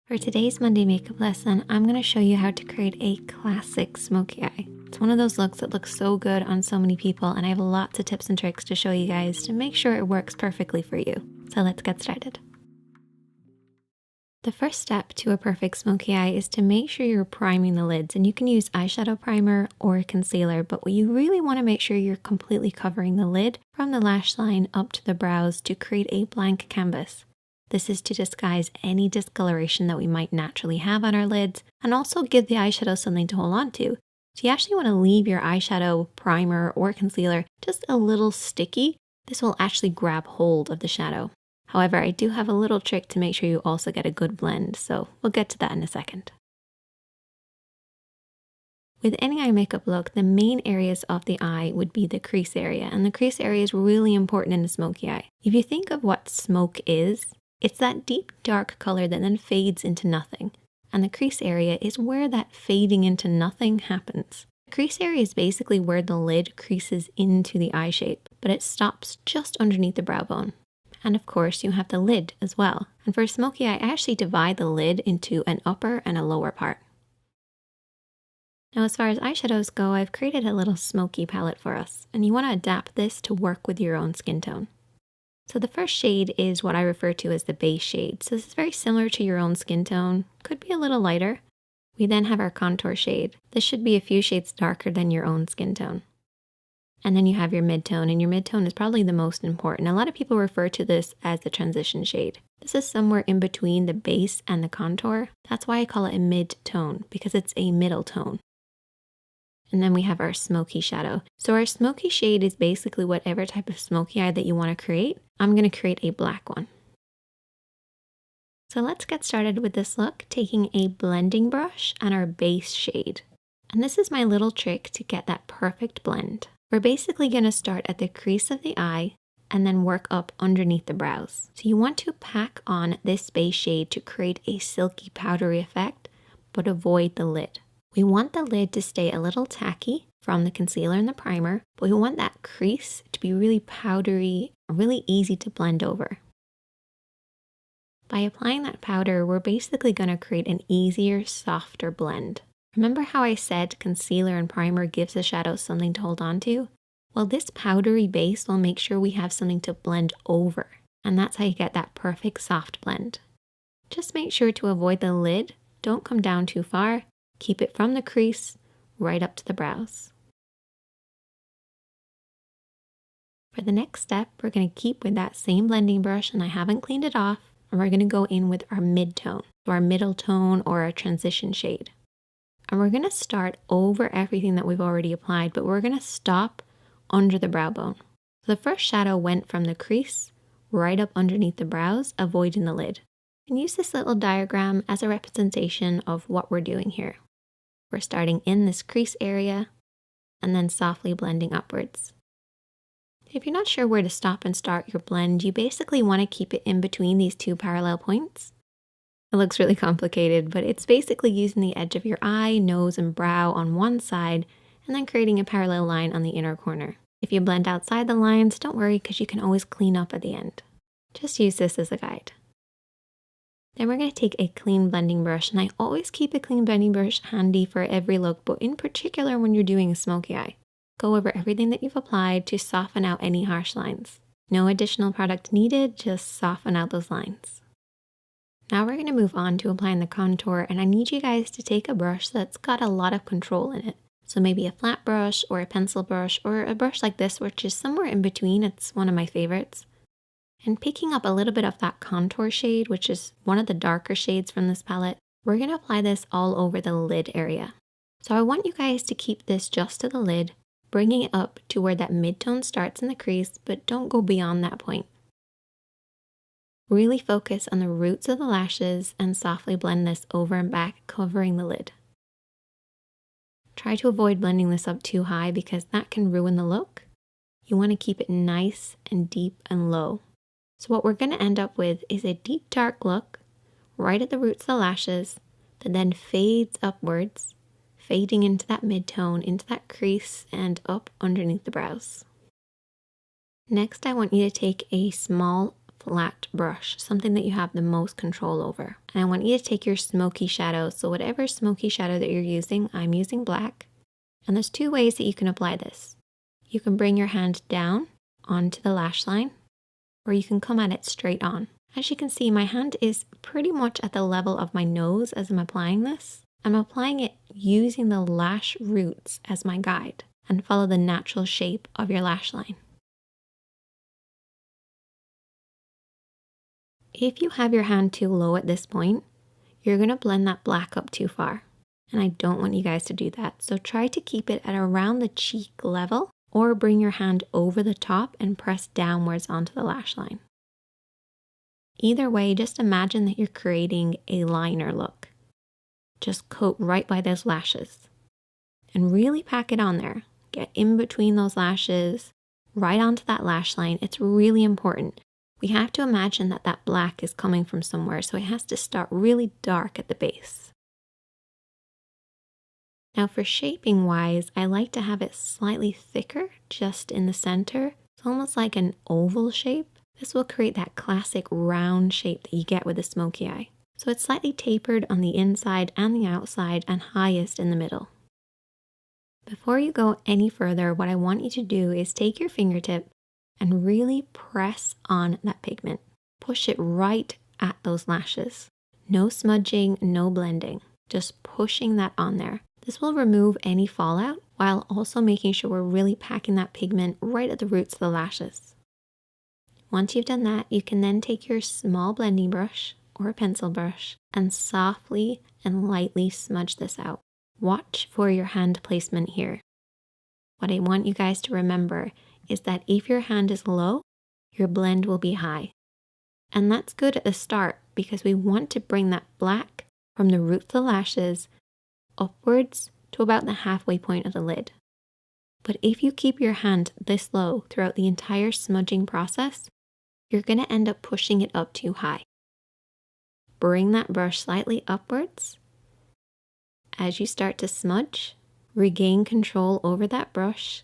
For today's Monday makeup lesson, I'm going to show you how to create a classic smoky eye. It's one of those looks that looks so good on so many people, and I have lots of tips and tricks to show you guys to make sure it works perfectly for you. So let's get started. The first step to a perfect smoky eye is to make sure you're priming the lids, and you can use eyeshadow primer or concealer, but you really want to make sure you're completely covering the lid from the lash line up to the brows to create a blank canvas. This is to disguise any discoloration that we might naturally have on our lids and also give the eyeshadow something to hold on to. So you actually want to leave your eyeshadow primer or concealer just a little sticky. This will actually grab hold of the shadow. However, I do have a little trick to make sure you also get a good blend, so we'll get to that in a second. With any eye makeup look, the main areas of the eye would be the crease area, and the crease area is really important in a smoky eye. If you think of what smoke is, it's that deep dark color that then fades into nothing, and the crease area is where that fading into nothing happens. The crease area is basically where the lid creases into the eye shape, but it stops just underneath the brow bone. And of course, you have the lid as well. And for a smoky eye, I actually divide the lid into an upper and a lower part. Now, as far as eyeshadows go, I've created a little smoky palette for us, and you want to adapt this to work with your own skin tone. So the first shade is what I refer to as the base shade. So this is very similar to your own skin tone, could be a little lighter. We then have our contour shade. This should be a few shades darker than your own skin tone. And then you have your mid-tone, and your mid-tone is probably the most important. A lot of people refer to this as the transition shade. This is somewhere in between the base and the contour. That's why I call it a mid-tone, because it's a middle tone. And then we have our smoky shadow. So our smoky shade is basically whatever type of smoky eye that you want to create. I'm going to create a black one. So let's get started with this look, taking a blending brush and our base shade. And this is my little trick to get that perfect blend. We're basically going to start at the crease of the eye and then work up underneath the brows. So you want to pack on this base shade to create a silky powdery effect, but avoid the lid. We want the lid to stay a little tacky from the concealer and the primer, but we want that crease to be really powdery, really easy to blend over. By applying that powder, we're basically going to create an easier, softer blend. Remember how I said concealer and primer gives the shadow something to hold on to? Well, this powdery base will make sure we have something to blend over, and that's how you get that perfect soft blend. Just make sure to avoid the lid, don't come down too far, keep it from the crease right up to the brows. For the next step, we're going to keep with that same blending brush, and I haven't cleaned it off, and we're going to go in with our mid-tone, so our middle tone or our transition shade. And we're going to start over everything that we've already applied, but we're going to stop under the brow bone. So the first shadow went from the crease right up underneath the brows, avoiding the lid. And use this little diagram as a representation of what we're doing here. We're starting in this crease area and then softly blending upwards. If you're not sure where to stop and start your blend, you basically want to keep it in between these two parallel points. It looks really complicated, but it's basically using the edge of your eye, nose, and brow on one side, and then creating a parallel line on the inner corner. If you blend outside the lines, don't worry because you can always clean up at the end. Just use this as a guide. Then we're going to take a clean blending brush, and I always keep a clean blending brush handy for every look, but in particular when you're doing a smoky eye. Go over everything that you've applied to soften out any harsh lines. No additional product needed, just soften out those lines. Now we're going to move on to applying the contour, and I need you guys to take a brush that's got a lot of control in it. So maybe a flat brush or a pencil brush or a brush like this, which is somewhere in between. It's one of my favorites. And picking up a little bit of that contour shade, which is one of the darker shades from this palette, we're going to apply this all over the lid area. So I want you guys to keep this just to the lid, bringing it up to where that mid-tone starts in the crease, but don't go beyond that point. Really focus on the roots of the lashes and softly blend this over and back, covering the lid. Try to avoid blending this up too high because that can ruin the look. You want to keep it nice and deep and low. So what we're going to end up with is a deep dark look right at the roots of the lashes that then fades upwards, fading into that mid-tone, into that crease, and up underneath the brows. Next, I want you to take a small flat brush, something that you have the most control over. And I want you to take your smoky shadow. So whatever smoky shadow that you're using, I'm using black. And there's two ways that you can apply this. You can bring your hand down onto the lash line, or you can come at it straight on. As you can see, my hand is pretty much at the level of my nose as I'm applying this. I'm applying it using the lash roots as my guide, and follow the natural shape of your lash line. If you have your hand too low at this point, you're going to blend that black up too far. And I don't want you guys to do that. So try to keep it at around the cheek level, or bring your hand over the top and press downwards onto the lash line. Either way, just imagine that you're creating a liner look. Just coat right by those lashes and really pack it on there. Get in between those lashes, right onto that lash line. It's really important. We have to imagine that that black is coming from somewhere, so it has to start really dark at the base. Now for shaping wise, I like to have it slightly thicker just in the center. It's almost like an oval shape. This will create that classic round shape that you get with a smoky eye. So it's slightly tapered on the inside and the outside, and highest in the middle. Before you go any further, what I want you to do is take your fingertip and really press on that pigment. Push it right at those lashes. No smudging, no blending, just pushing that on there. This will remove any fallout while also making sure we're really packing that pigment right at the roots of the lashes. Once you've done that, you can then take your small blending brush or a pencil brush and softly and lightly smudge this out. Watch for your hand placement here. What I want you guys to remember is that if your hand is low, your blend will be high. And that's good at the start because we want to bring that black from the root of the lashes upwards to about the halfway point of the lid. But if you keep your hand this low throughout the entire smudging process, you're going to end up pushing it up too high. Bring that brush slightly upwards. As you start to smudge, regain control over that brush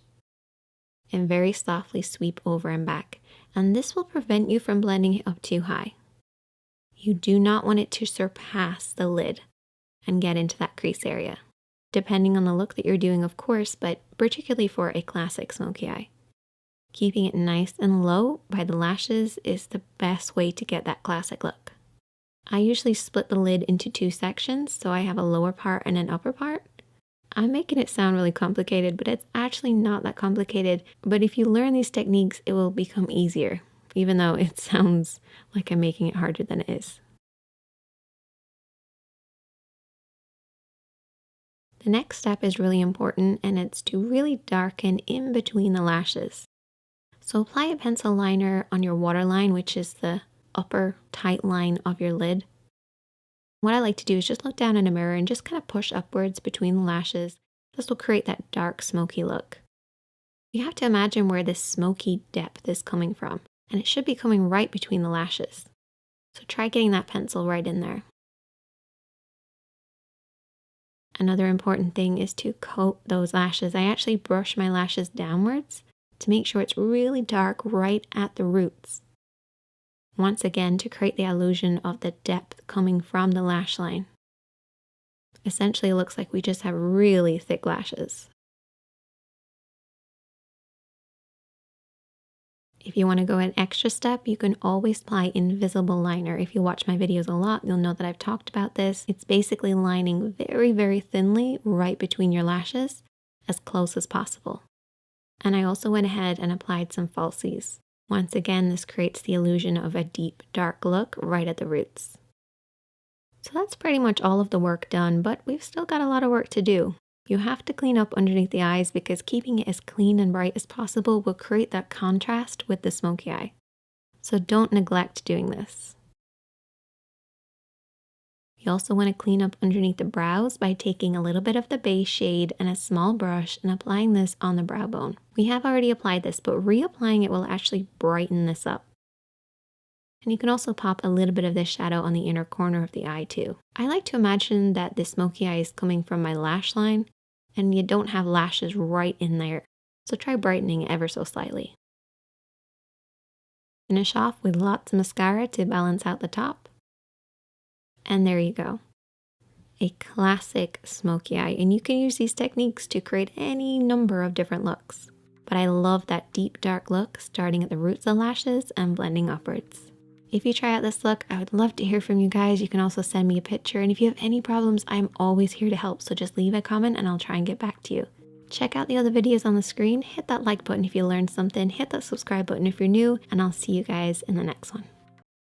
and very softly sweep over and back. And this will prevent you from blending it up too high. You do not want it to surpass the lid and get into that crease area, depending on the look that you're doing, of course, but particularly for a classic smoky eye. Keeping it nice and low by the lashes is the best way to get that classic look. I usually split the lid into two sections, so I have a lower part and an upper part. I'm making it sound really complicated, but it's actually not that complicated. But if you learn these techniques, it will become easier, even though it sounds like I'm making it harder than it is. The next step is really important, and it's to really darken in between the lashes. So apply a pencil liner on your waterline, which is the upper tight line of your lid. What I like to do is just look down in a mirror and just kind of push upwards between the lashes. This will create that dark smoky look. You have to imagine where this smoky depth is coming from, and it should be coming right between the lashes. So try getting that pencil right in there. Another important thing is to coat those lashes. I actually brush my lashes downwards to make sure it's really dark right at the roots. Once again, to create the illusion of the depth coming from the lash line. Essentially, it looks like we just have really thick lashes. If you want to go an extra step, you can always apply invisible liner. If you watch my videos a lot, you'll know that I've talked about this. It's basically lining very, very thinly right between your lashes, as close as possible. And I also went ahead and applied some falsies. Once again, this creates the illusion of a deep, dark look right at the roots. So that's pretty much all of the work done, but we've still got a lot of work to do. You have to clean up underneath the eyes because keeping it as clean and bright as possible will create that contrast with the smoky eye. So don't neglect doing this. You also want to clean up underneath the brows by taking a little bit of the base shade and a small brush and applying this on the brow bone. We have already applied this, but reapplying it will actually brighten this up. And you can also pop a little bit of this shadow on the inner corner of the eye too. I like to imagine that the smoky eye is coming from my lash line and you don't have lashes right in there. So try brightening it ever so slightly. finish off with lots of mascara to balance out the top. And there you go. A classic smoky eye, and you can use these techniques to create any number of different looks. But I love that deep dark look starting at the roots of the lashes and blending upwards. If you try out this look, I would love to hear from you guys. You can also send me a picture, and if you have any problems, I'm always here to help, so just leave a comment and I'll try and get back to you. Check out the other videos on the screen, hit that like button if you learned something, hit that subscribe button if you're new, and I'll see you guys in the next one.